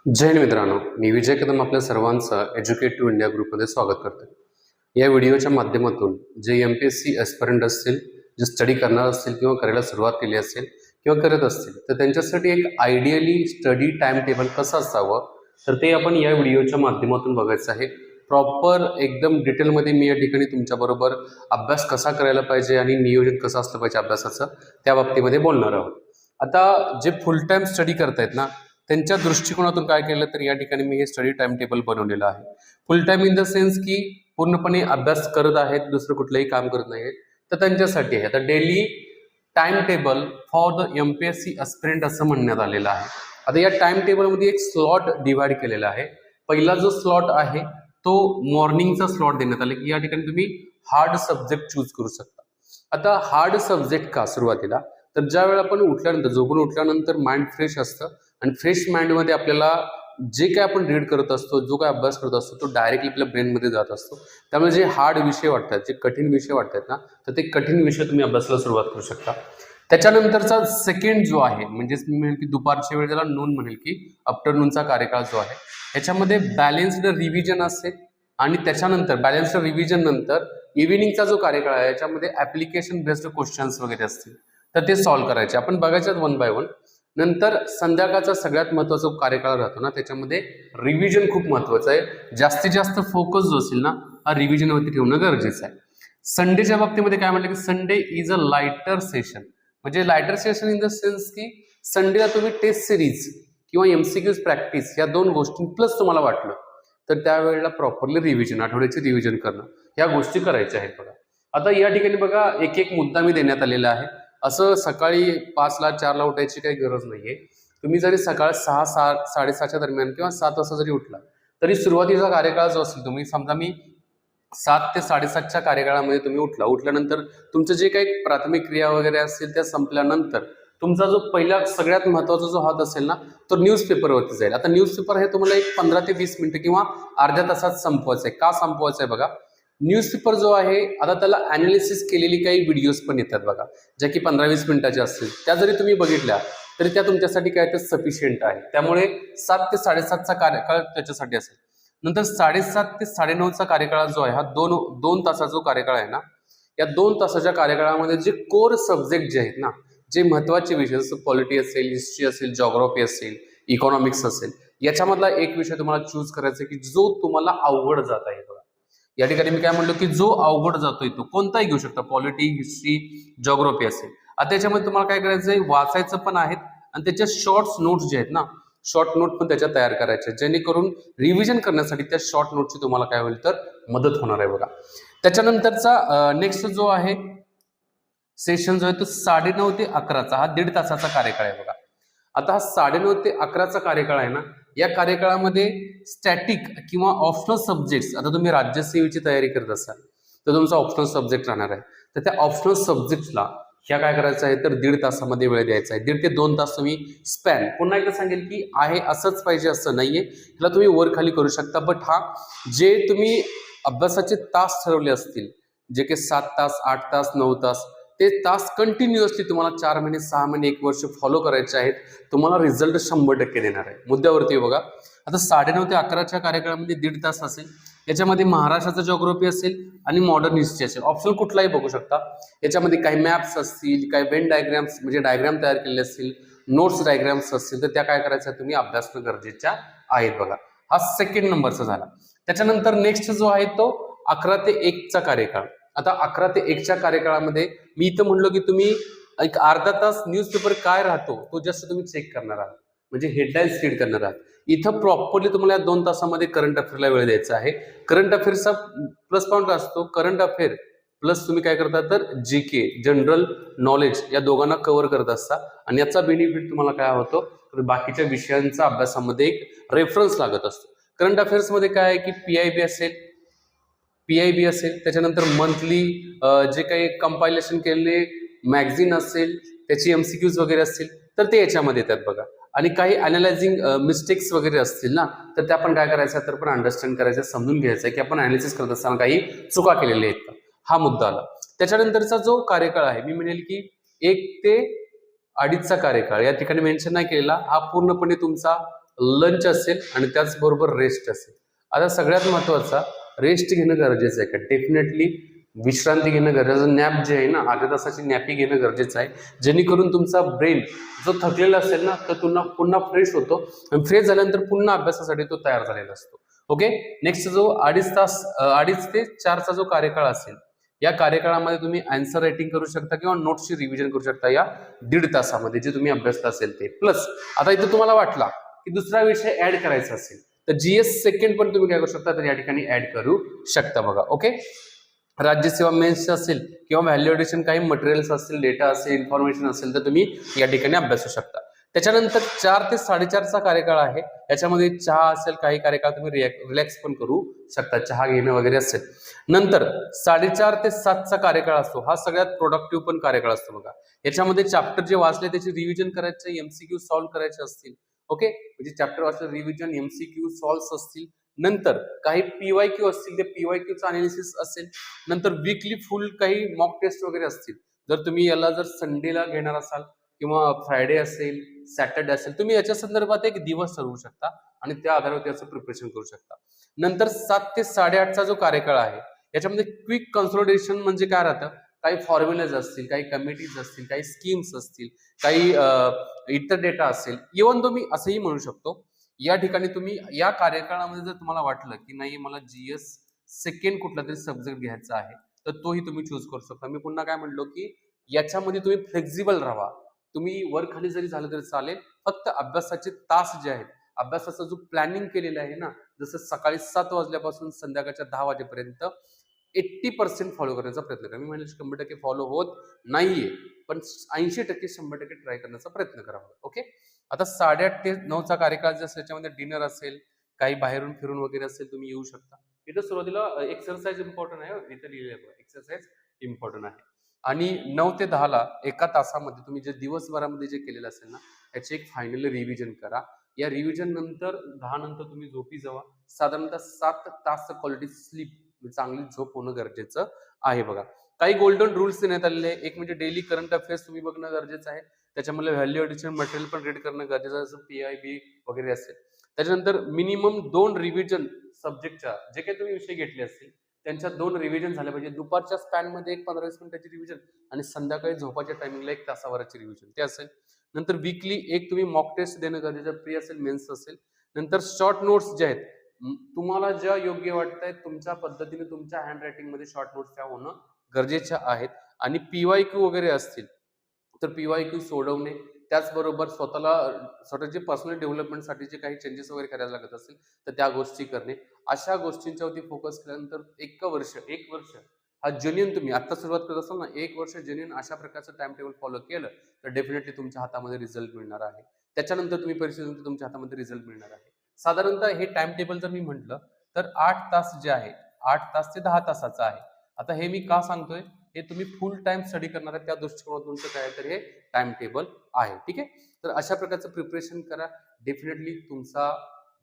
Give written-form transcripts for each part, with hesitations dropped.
जय हिंद मित्रांनो, मी विजय कदम आपल्या सर्वांचं एज्युकेटिव्ह इंडिया ग्रुपमध्ये स्वागत करतो. या व्हिडिओच्या माध्यमातून जे MPSC एस्पिरंट असतील, जे स्टडी करणार असतील किंवा करायला सुरुवात केली असेल किंवा करत असतील, तर त्यांच्यासाठी एक आयडियली स्टडी टाइम टेबल कसं असावं, तर ते आपण या व्हिडिओच्या माध्यमातून बघायचं आहे. प्रॉपर एकदम डिटेलमध्ये मी या ठिकाणी तुमच्याबरोबर अभ्यास कसा करायला पाहिजे आणि नियोजन कसं असलं पाहिजे अभ्यासाचं, त्या बाबतीमध्ये बोलणार आहोत. आता जे फुल टाइम स्टडी करतायत ना, त्यांच्या दृष्टिकोनातून काय केलं तर या ठिकाणी मी हे स्टडी टाइम टेबल बनवलेलं आहे. फुल टाइम इन द सेन्स की पूर्णपणे अभ्यास करत आहेत, दुसरं कुठलंही काम करत नाहीत, तर त्यांच्यासाठी आहे. तर daily time table for the MPSC एस्पिरंट असं म्हणण्यात आलेलं आहे. आता या टाइम टेबलमध्ये एक स्लॉट डिवाइड केलेला आहे. पहिला जो स्लॉट आहे तो मॉर्निंगचा स्लॉट देण्यात आला की या ठिकाणी तुम्ही हार्ड सब्जेक्ट चूज करू शकता. आता हार्ड सब्जेक्ट का सुरुवातीला, तर ज्या वेळेला आपण उठल्यानंतर, झोपून उठल्यानंतर माइंड फ्रेश असतं आणि फ्रेश माइंडमध्ये आपल्याला जे काय आपण रीड करत असतो, जो काय अभ्यास करत असतो, तो डायरेक्टली आपल्या ब्रेनमध्ये जात असतो. त्यामुळे जे हार्ड विषय वाटतात, जे कठीण विषय वाटतात ना, तर ते कठीण विषय तुम्ही अभ्यासाला सुरुवात करू शकता. त्याच्यानंतरचा सेकंड जो आहे, म्हणजेच मी म्हणेल की दुपारच्या वेळ, ज्याला नून म्हणेल की आफ्टरनूनचा कार्यकाळ जो आहे, याच्यामध्ये बॅलेन्स्ड रिव्हिजन असेल आणि त्याच्यानंतर बॅलेन्स्ड रिव्हिजन नंतर इव्हिनिंगचा जो कार्यकाळ आहे, याच्यामध्ये ऍप्लिकेशन बेस्ड क्वेश्चन्स वगैरे असतील, तर ते सॉल्व्ह करायचे. आपण बघायचं वन बाय वन. नंतर संध्याकाळचा सगळ्यात महत्त्वाचा कार्यकाळ राहतो ना, त्याच्यामध्ये रिव्हिजन खूप महत्त्वाचं आहे. जास्तीत जास्त फोकस जो असेल ना, हा रिव्हिजनवरती ठेवणं गरजेचं आहे. संडेच्या बाबतीमध्ये काय म्हटलं की Sunday is a lighter session. म्हणजे lighter session in the sense की संडेला तुम्ही टेस्ट सिरीज किंवा MCQs प्रॅक्टिस या दोन गोष्टी प्लस तुम्हाला वाटलं तर त्यावेळेला प्रॉपरली रिव्हिजन, आठवड्याची रिव्हिजन करणं, या गोष्टी करायच्या आहेत. बघा आता या ठिकाणी बघा एक एक मुद्दा मी देण्यात आलेला आहे. असं सकाळी 5ला 4ला उठायची काही गरज नाहीये. तुम्ही जरी सकाळ 6, 7:30च्या दरम्यान किंवा 7 वाजता जरी उठला तरी सुरुवातीचा कार्यकाळ जो असेल, तुम्ही समजा मी 7 ते 7:30च्या कार्यकाळामध्ये तुम्ही उठल्यानंतर तुमचं जे काही प्राथमिक क्रिया वगैरे असतील त्या संपल्यानंतर तुमचा जो पहिला सगळ्यात महत्त्वाचा जो हात असेल ना, तो न्यूजपेपरवरती जाईल. आता न्यूजपेपर हे तुम्हाला एक 15 ते 20 मिनिटं किंवा अर्ध्या तासात संपवायचं आहे. का संपवायचं आहे बघा, न्यूजपेपर जो आहे आता त्याला अनालिसिस केलेली काही व्हिडिओज पण येतात बघा, ज्या की 15-20 मिनिटाच्या असतील. त्या जरी तुम्ही बघितल्या तरी त्या तुमच्यासाठी काय तर सफिशियंट आहे. त्यामुळे 7 ते 7:30चा कार्यकाळ त्याच्यासाठी असेल. नंतर 7:30 ते 9:30चा कार्यकाळ जो आहे, हा दोन तासाचा जो कार्यकाळ आहे ना, या 2 तासाच्या कार्यकाळामध्ये जे कोर सब्जेक्ट जे आहेत ना, जे महत्वाचे विषय, जसं पॉलिटी असेल, हिस्ट्री असेल, जॉग्राफी असेल, इकॉनॉमिक्स असेल, याच्यामधला एक विषय तुम्हाला चूज करायचा आहे की जो तुम्हाला अवघड जात आहे. या ठिकाणी मी काय म्हणलो की जो अवघड जातोय तो कोणताही घेऊ शकता, पॉलिटी, हिस्ट्री, जॉग्राफी असेल. आता त्याच्यामध्ये तुम्हाला काय करायचंय, वाचायचं पण आहेत आणि त्याच्या शॉर्ट्स नोट्स जे आहेत ना, शॉर्ट नोट पण त्याच्यात तयार करायचे, जेणेकरून रिव्हिजन करण्यासाठी त्या शॉर्ट नोटची तुम्हाला काय होईल तर मदत होणार आहे. बघा त्याच्यानंतरचा नेक्स्ट जो आहे सेशन जो आहे तो 9:30 ते 11चा, हा 1.5 तासाचा कार्यकाळ आहे. बघा आता हा 9:30 ते 11चा कार्यकाळ आहे ना, या कार्यकाळामध्ये स्टॅटिक किंवा ऑप्शनल सब्जेक्ट्स, आता तुम्ही राज्यसेवेची तयारी करत असाल तर तुमचा ऑप्शनल सब्जेक्ट राहणार आहे. तर त्या ऑप्शनल सब्जेक्ट्सला ह्या काय करायचं आहे तर 1.5 तासामध्ये वेळ द्यायचा आहे. 1.5 ते 2 तास तुम्ही स्पॅन, पुन्हा एकदा सांगेल की आहे असंच पाहिजे असं नाहीये, ह्याला तुम्ही वर खाली करू शकता. बट हा जे तुम्ही अभ्यासाचे तास ठरवले असतील, जे की 7 तास, 8 तास, 9 तास, ते तास कंटिन्युअसली तुम्हाला 4 महिने, 6 महिने, 1 वर्ष फॉलो करायचे आहेत. तुम्हाला रिझल्ट 100% देणार आहे. मुद्द्यावरती बघा आता 9:30 ते 11च्या कार्यकाळामध्ये 1.5 तास असेल. याच्यामध्ये महाराष्ट्राचा जॉग्राफी असेल आणि मॉडर्न हिस्ट्री असेल. ऑप्शनल कुठलाही बघू शकता. याच्यामध्ये काही मॅप्स असतील, काही वेन डायग्राम्स म्हणजे डायग्राम तयार केलेले असतील, नोट्स डायग्राम्स असतील, तर त्या काय करायच्या तुम्ही अभ्यास करणं गरजेच्या आहेत. बघा हा सेकंड नंबरचा झाला. त्याच्यानंतर नेक्स्ट जो आहे तो 11 ते 1चा कार्यकाळ. आता 11 ते 1च्या कार्यकाळामध्ये मी इथं म्हणलो की तुम्ही एक अर्धा तास न्यूजपेपर काय राहतो तो जास्त तुम्ही चेक करणार आहात, म्हणजे हेडलाईन्स रीड करणार आहात. इथं प्रॉपरली तुम्हाला या 2 तासामध्ये करंट अफेअरला वेळ द्यायचा आहे. करंट अफेअरचा प्लस पॉईंट असतो, करंट अफेअर प्लस तुम्ही काय करता तर GK, जनरल नॉलेज, या दोघांना कव्हर करत असता आणि याचा बेनिफिट तुम्हाला काय होतो तर बाकीच्या विषयांचा अभ्यासामध्ये एक रेफरन्स लागत असतो. करंट अफेअर्समध्ये काय आहे की PIB असेल, त्याच्यानंतर मंथली जे काही कंपायलेशन केलेले मॅगझिन असेल, त्याची MCQs वगैरे असतील तर ते याच्यामध्ये येतात. बघा आणि काही अनालायझिंग मिस्टेक्स वगैरे असतील ना, तर त्या आपण काय करायचं तर पण अंडरस्टँड करायचं, समजून घ्यायचं की आपण अनालिसिस करत असताना काही चुका केलेल्या आहेत का, हा मुद्दा आला. त्याच्यानंतरचा जो कार्यकाळ आहे, मी म्हणेल की 1 ते 2.5चा कार्यकाळ, या ठिकाणी मेन्शन नाही केलेला, हा पूर्णपणे तुमचा लंच असेल आणि त्याचबरोबर रेस्ट असेल. आता सगळ्यात महत्त्वाचा रेस्ट घेणं गरजेचं आहे का? डेफिनेटली विश्रांती घेणं गरजेचं. नॅप जे आहे ना, अर्ध्या तासाची नॅपी घेणं गरजेचं आहे, जेणेकरून तुमचा ब्रेन जो थकलेला असेल ना तर पुन्हा फ्रेश होतो आणि फ्रेश झाल्यानंतर पुन्हा अभ्यासासाठी तो तयार झालेला असतो. ओके. नेक्स्ट जो 2.5 ते 4चा जो कार्यकाळ असेल, या कार्यकाळामध्ये तुम्ही आन्सर रायटिंग करू शकता किंवा नोट्सची रिव्हिजन करू शकता या 1.5 तासामध्ये जे तुम्ही अभ्यासला असेल ते. प्लस आता इथे तुम्हाला वाटला की दुसरा विषय ऍड करायचा असेल तर जीएस सेकंड पण तुम्ही काय करू शकता, तर या ठिकाणी ऍड करू शकता बघा. ओके. राज्यसेवा मेन्स असेल किंवा व्हॅल्युएशन काही मटेरियल्स असतील, डेटा असेल, इन्फॉर्मेशन असेल तर तुम्ही या ठिकाणी अभ्यासू शकता. त्याच्यानंतर 4 ते 4.5चा कार्यकाळ आहे. याच्यामध्ये चहा असेल, काही कार्यकाळ तुम्ही रिलॅक्स पण करू शकता, चहा घेणं वगैरे असेल. नंतर 4.5 ते 7चा कार्यकाळ असतो, हा सगळ्यात प्रोडक्टिव्ह पण कार्यकाळ असतो बघा. याच्यामध्ये चॅप्टर जे वाचले त्याची रिव्हिजन करायचे, एमसीक्यू सॉल्व्ह करायचे असतील. ओके. म्हणजे चॅप्टर वाचलं, रिव्हिजन, एमसीक्यू सॉल्व्ह असतील. नंतर काही पीवायक्यू असतील, ते पीवायक्यूचं अनालिसिस असेल. नंतर वीकली फुल काही मॉक टेस्ट वगैरे असतील. जर तुम्ही याला जर संडेला घेणार असाल किंवा फ्रायडे असेल, सॅटर्डे असेल, तुम्ही याच्या संदर्भात एक दिवस ठरवू शकता आणि त्या आधारावर याचं प्रिपरेशन करू शकता. नंतर 7 ते 8.5चा जो कार्यकाळ आहे, याच्यामध्ये क्विक कन्सोलिडेशन म्हणजे काय राहतं, काही फॉर्म्युलाज असतील, काही कमिटीज असतील, काही स्कीम्स असतील, काही इतर डेटा असेल. इव्हन तुम्ही असंही म्हणू शकतो, या ठिकाणी तुम्ही या कार्यकाळामध्ये जर तुम्हाला वाटलं की नाही मला जीएस सेकंड कुठला तरी सब्जेक्ट घ्यायचा आहे तर तोही तुम्ही चूज करू शकता. मी पुन्हा काय म्हणलो की याच्यामध्ये तुम्ही फ्लेक्झिबल राहा, तुम्ही वर खाली जरी झालं तरी चालेल, फक्त अभ्यासाचे तास जे आहेत, अभ्यासाचा जो प्लॅनिंग केलेला आहे ना, जसं सकाळी 7 वाजल्यापासून संध्याकाळच्या 10 वाजेपर्यंत 80% फॉलो करण्याचा प्रयत्न करा. मी म्हणजे 100% फॉलो होत नाहीये, पण 80% 100% ट्राय करण्याचा प्रयत्न करा. ओके. आता 8:30 ते 9चा कार्यकाळ जे असेल त्याच्यामध्ये डिनर असेल, काही बाहेरून फिरून वगैरे असेल, तुम्ही येऊ शकता. इथं सुरुवातीला एक्सरसाइज इम्पॉर्टंट आहे, इथं लिहिलेलं आहे एक्सरसाइज इम्पॉर्टंट आहे. आणि 9 ते 10ला एका तासामध्ये तुम्ही जे दिवसभरामध्ये जे केलेलं असेल ना याचे एक फायनल रिव्हिजन करा. या रिव्हिजन नंतर 10 नंतर तुम्ही झोपी जावा. साधारणतः 7 तास क्वालिटी स्लीप, चांगली झोप होणं गरजेचं आहे बघा. काही गोल्डन रूल्स देण्यात आलेले आहे. एक म्हणजे डेली करंट अफेअर्स तुम्ही बघणं गरजेचं आहे. त्याच्यामध्ये व्हॅल्यू एडिशन मटेरियल पण रीड करणं गरजेचं आहे, जसं पीआयबी वगैरे असेल. त्याच्यानंतर मिनिमम 2 रिव्हिजन सब्जेक्टच्या जे काही तुम्ही विषय घेतले असतील त्यांच्या 2 रिव्हिजन झाल्या पाहिजे. दुपारच्या स्पॅनमध्ये एक 15-20 मिनिटाची रिव्हिजन आणि संध्याकाळी झोपाच्या टायमिंगला 1 तासाभराची रिव्हिजन ते असेल. नंतर वीकली एक तुम्ही मॉक टेस्ट देणं गरजेचं, प्री असेल, मेन्स असेल. नंतर शॉर्ट नोट्स जे आहेत, तुम्हाला ज्या योग्य वाटतायत तुमच्या पद्धतीने तुमच्या हँड रायटिंगमध्ये शॉर्ट नोट्स त्या होणं गरजेच्या आहेत. आणि पीवायक्यू वगैरे असतील तर पीवायक्यू सोडवणे, त्याचबरोबर स्वतःचे पर्सनल डेव्हलपमेंटसाठी जे काही चेंजेस वगैरे करायला लागत असतील तर त्या गोष्टी करणे. अशा गोष्टींच्यावरती फोकस केल्यानंतर 1 वर्ष हा जेन्युइन तुम्ही आता सुरुवात करत असाल ना, 1 वर्ष जेन्युइन अशा प्रकारचं टाइम टेबल फॉलो केलं तर डेफिनेटली तुमच्या हातामध्ये रिझल्ट मिळणार आहे. त्याच्यानंतर तुम्ही परीक्षेनंतर तुमच्या हातामध्ये रिझल्ट मिळणार आहे. साधारणतः हे टाइम टेबल जर मी म्हटलं तर 8 तास जे आहे, 8 तास ते 10 तासाचं आहे. आता हे मी का सांगतोय, हे तुम्ही फुल टाइम स्टडी करणार आहे त्या दृष्टिकोनातून तुमचं काय तर हे टाइम टेबल आहे. ठीक आहे. तर अशा प्रकारचं प्रिपरेशन करा. डेफिनेटली तुमचा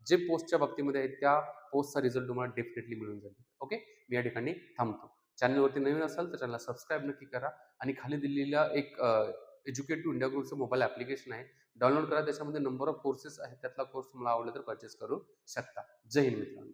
जे पोस्टच्या बाबतीमध्ये आहे त्या पोस्टचा रिझल्ट तुम्हाला डेफिनेटली मिळून जाईल. ओके. मी या ठिकाणी थांबतो. चॅनलवरती नवीन असाल तर चॅनलला सबस्क्राईब नक्की करा आणि खाली दिलेला एक एज्युकेट टू इंडिया ग्रुपचं मोबाईल ऍप्लिकेशन आहे, डाउनलोड करा. त्याच्यामध्ये नंबर ऑफ कोर्सेस आहेत, त्यातला कोर्स तुम्हाला आवडला तर परचेस करू शकता. जय हिंद मित्रांनो.